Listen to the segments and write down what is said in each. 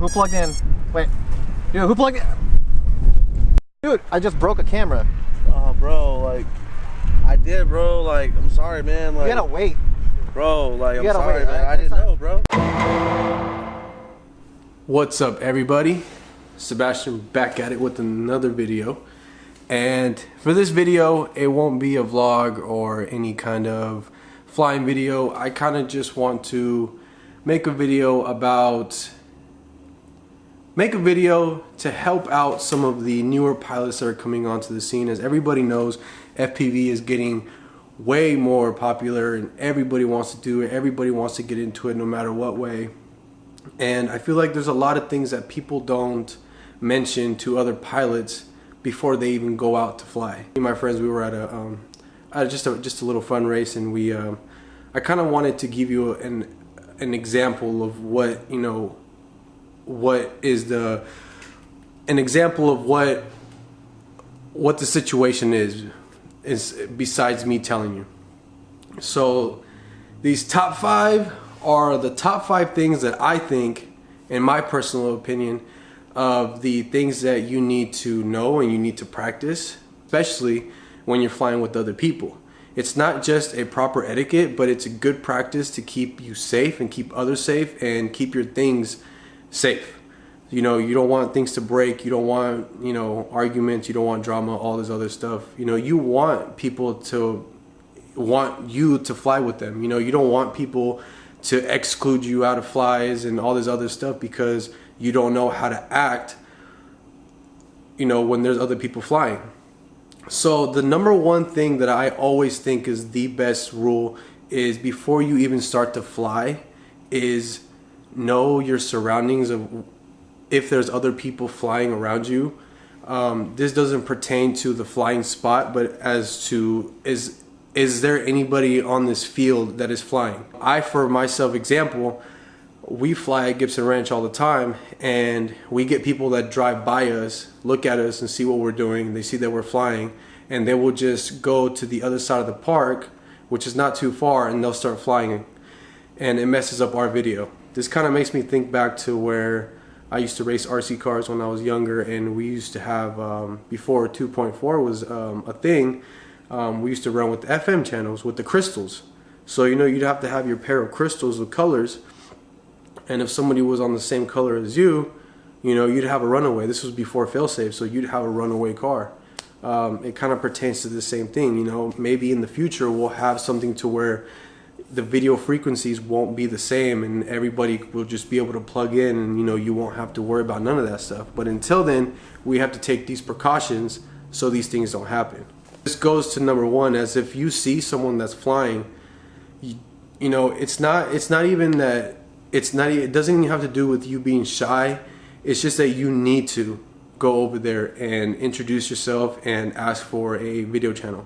Who plugged in? Wait. Dude, who plugged in? Dude, I just broke a camera. Oh, bro, like, I did, bro. Like, I'm sorry, man. Like, You gotta wait. Bro, like, I'm sorry, wait. man. I didn't know, bro. What's up, everybody? Sebastian back at it with another video. And for this video, it won't be a vlog or any kind of flying video. I kind of just want to make a video to help out some of the newer pilots that are coming onto the scene. As everybody knows, FPV is getting way more popular and everybody wants to do it. Everybody wants to get into it no matter what way. And I feel like there's a lot of things that people don't mention to other pilots before they even go out to fly. Me and my friends, we were at just a little fun race, and I kind of wanted to give you an example of what, you know, what is an example of what the situation is besides me telling you. So these top 5 are the top 5 things that I think, in my personal opinion, of the things that you need to know and you need to practice, especially when you're flying with other people. It's not just a proper etiquette, but it's a good practice to keep you safe and keep others safe and keep your things safe. You know, you don't want things to break, you don't want, you know, arguments, you don't want drama, all this other stuff. You know, you want people to want you to fly with them. You know, you don't want people to exclude you out of flies and all this other stuff because you don't know how to act, you know, when there's other people flying. So the number one thing that I always think is the best rule is, before you even start to fly, is know your surroundings of if there's other people flying around you. This doesn't pertain to the flying spot, but as to is there anybody on this field that is flying? I, for myself example, we fly at Gibson Ranch all the time, and we get people that drive by us, look at us and see what we're doing. They see that we're flying, and they will just go to the other side of the park, which is not too far, and they'll start flying, and it messes up our video. This kind of makes me think back to where I used to race RC cars when I was younger, and we used to have, before 2.4 was a thing, we used to run with the FM channels with the crystals. So, you know, you'd have to have your pair of crystals with colors, and if somebody was on the same color as you, you know, you'd have a runaway. This was before failsafe, so you'd have a runaway car. It kind of pertains to the same thing. You know, maybe in the future we'll have something to where the video frequencies won't be the same and everybody will just be able to plug in, and, you know, you won't have to worry about none of that stuff. But until then, we have to take these precautions so these things don't happen. This goes to number 1, as if you see someone that's flying, you know, it doesn't even have to do with you being shy. It's just that you need to go over there and introduce yourself and ask for a video channel.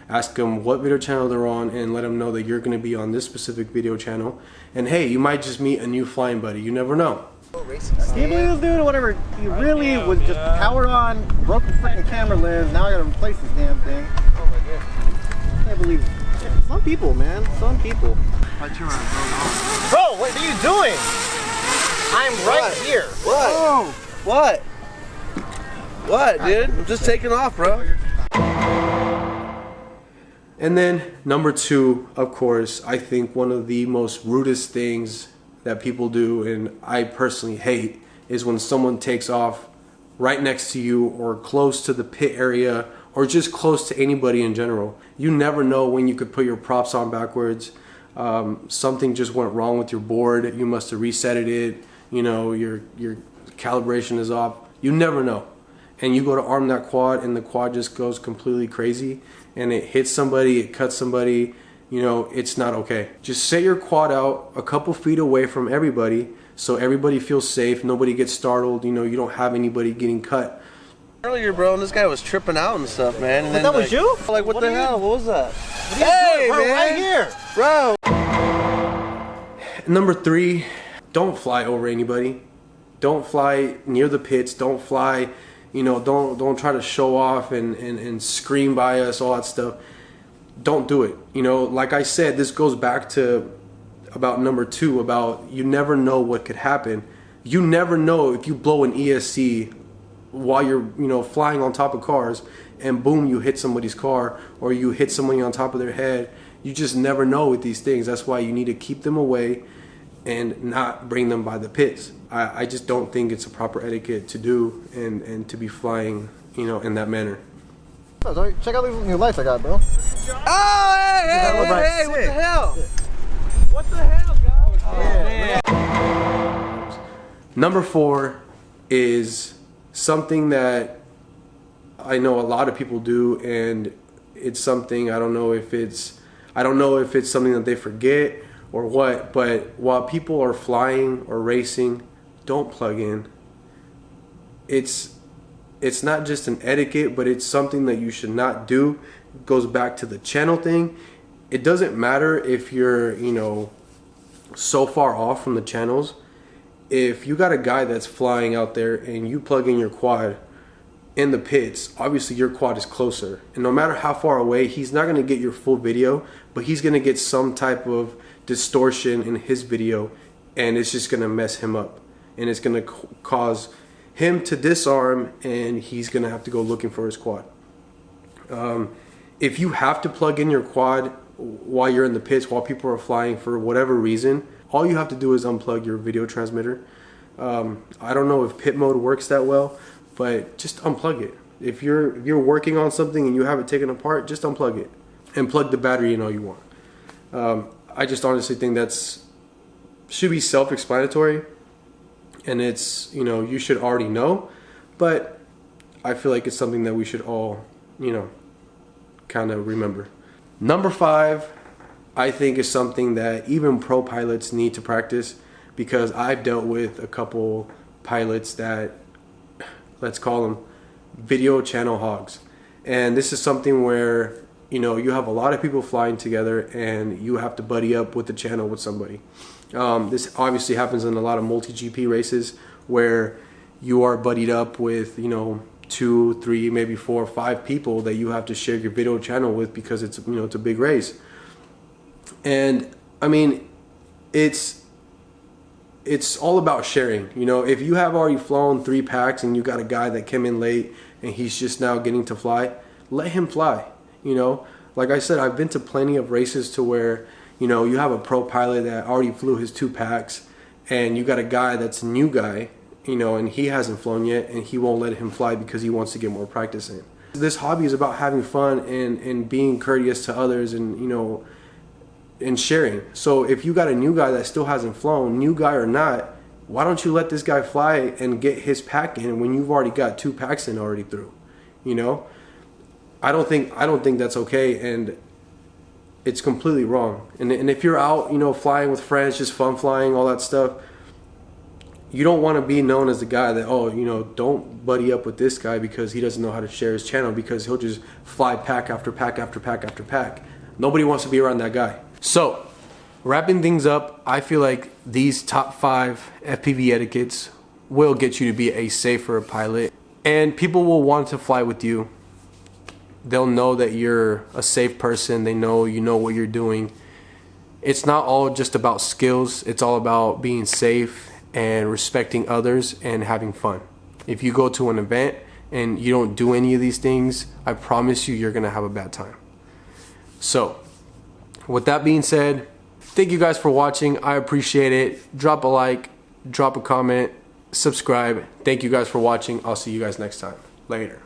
Ask them what video channel they're on and let them know that you're going to be on this specific video channel. And hey, you might just meet a new flying buddy. You never know. Can you believe this dude or whatever? He really was just powered on, broke the freaking camera lens. Now I gotta replace this damn thing. Oh my god. I can't believe it. Some people, man. Some people. I turn around, Bro, what are you doing? I'm right here. What? Oh. What? What, dude? I'm just taking off, bro. And then number 2, of course, I think one of the most rudest things that people do, and I personally hate, is when someone takes off right next to you or close to the pit area or just close to anybody in general. You never know when you could put your props on backwards. Something just went wrong with your board. You must have resetted it. You know, your calibration is off. You never know. And you go to arm that quad and the quad just goes completely crazy and it hits somebody, it cuts somebody. You know, it's not okay. Just set your quad out a couple feet away from everybody so everybody feels safe, nobody gets startled, you know, you don't have anybody getting cut. Earlier, bro, and this guy was tripping out and stuff, man. And then, that was you? Like, what the hell? What was that? Hey, bro, man. Right here. Bro. Number 3, don't fly over anybody. Don't fly near the pits. Don't fly, you know, don't try to show off and scream by us, all that stuff. Don't do it. You know, like I said, this goes back to about number 2, about you never know what could happen. You never know if you blow an ESC while you're flying on top of cars, and boom, you hit somebody's car or you hit somebody on top of their head. You just never know with these things. That's why you need to keep them away and not bring them by the pits. I just don't think it's a proper etiquette to do and to be flying in that manner. Check out these new lights I got, bro. Oh, hey, what the hell? What the hell, guys? Oh, man. Number 4 is something that I know a lot of people do, and it's something I don't know if it's something that they forget or what, but while people are flying or racing, don't plug in. It's not just an etiquette, but it's something that you should not do. It goes back to the channel thing. It doesn't matter if you're, so far off from the channels. If you got a guy that's flying out there and you plug in your quad in the pits, obviously your quad is closer. And no matter how far away, he's not going to get your full video, but he's going to get some type of distortion in his video, and it's just going to mess him up. And it's going to cause him to disarm, and he's going to have to go looking for his quad. If you have to plug in your quad while you're in the pits, while people are flying for whatever reason, all you have to do is unplug your video transmitter. I don't know if pit mode works that well, but just unplug it. If you're working on something and you have it taken apart, just unplug it and plug the battery in all you want. I just honestly think should be self-explanatory, and it's you should already know, but I feel like it's something that we should all kind of remember. Number 5, I think, is something that even pro pilots need to practice, because I've dealt with a couple pilots that, let's call them video channel hogs. And this is something where you have a lot of people flying together and you have to buddy up with the channel with somebody. This obviously happens in a lot of multi-GP races where you are buddied up with 2, 3, maybe 4 or 5 people that you have to share your video channel with, because it's it's a big race. And I mean, it's all about sharing. If you have already flown 3 packs and you got a guy that came in late and he's just now getting to fly, let him fly. Like I said, I've been to plenty of races to where you have a pro pilot that already flew his 2 packs, and you got a guy that's a new guy, and he hasn't flown yet, and he won't let him fly because he wants to get more practice in. This hobby is about having fun and being courteous to others, and and sharing. So if you got a new guy that still hasn't flown, new guy or not, why don't you let this guy fly and get his pack in when you've already got 2 packs in already through? I don't think that's okay, and it's completely wrong. And if you're out, flying with friends, just fun flying, all that stuff, you don't want to be known as the guy that, don't buddy up with this guy because he doesn't know how to share his channel, because he'll just fly pack after pack after pack after pack. Nobody wants to be around that guy. So, wrapping things up, I feel like these top 5 FPV etiquettes will get you to be a safer pilot, and people will want to fly with you. They'll know that you're a safe person. They know you know what you're doing. It's not all just about skills. It's all about being safe and respecting others and having fun. If you go to an event and you don't do any of these things, I promise you're gonna have a bad time. So, with that being said, thank you guys for watching. I appreciate it. Drop a like, drop a comment, subscribe. Thank you guys for watching. I'll see you guys next time. Later.